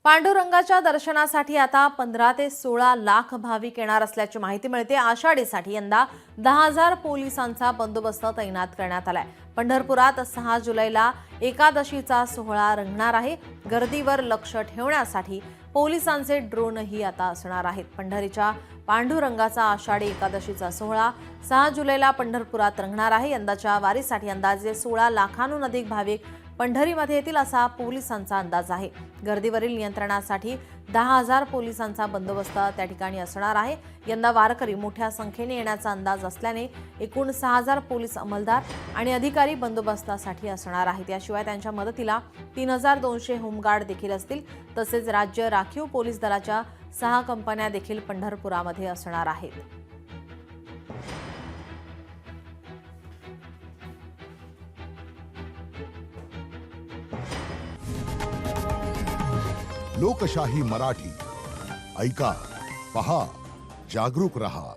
पांडुरंगाच्या दर्शनासाठी आता 15 ते 16 लाख भाविक येणार असल्याची माहिती मिळते। आषाढीसाठी यंदा 10,000 पोलिसांचा बंदोबस्त तैनात करण्यात आलाय। पंढरपुरात 6 जुलैला एकादशीचा सोहळा रंगणार आहे। गर्दीवर लक्ष ठेवण्यासाठी पोलिसांचे ड्रोनही आता असणार आहेत। पंढरीच्या पांडुरंगाचा आषाढी एकादशीचा सोहळा 6 जुलैला पंढरपुरात रंगणार आहे। यंदाच्या वारीसाठी अंदाजे 16 लाखांहून अधिक भाविक पंढरीमध्ये येतील असा पोलिसांचा अंदाज आहे। गर्दीवरील नियंत्रणासाठी 10,000 पोलिसांचा बंदोबस्त त्या ठिकाणी असणार आहे। यंदा वारकरी मोठ्या संख्येने येण्याचा अंदाज असल्याने एकूण 6,000 पोलीस अंमलदार आणि अधिकारी बंदोबस्तासाठी असणार आहेत। याशिवाय त्यांच्या मदतीला 3,200 होमगार्ड देखील असतील। तसेच राज्य राखीव पोलीस दलाच्या 6 कंपन्या देखील पंढरपुरामध्ये असणार आहेत। लोकशाही मराठी ऐका, पहा, जागरूक रहा।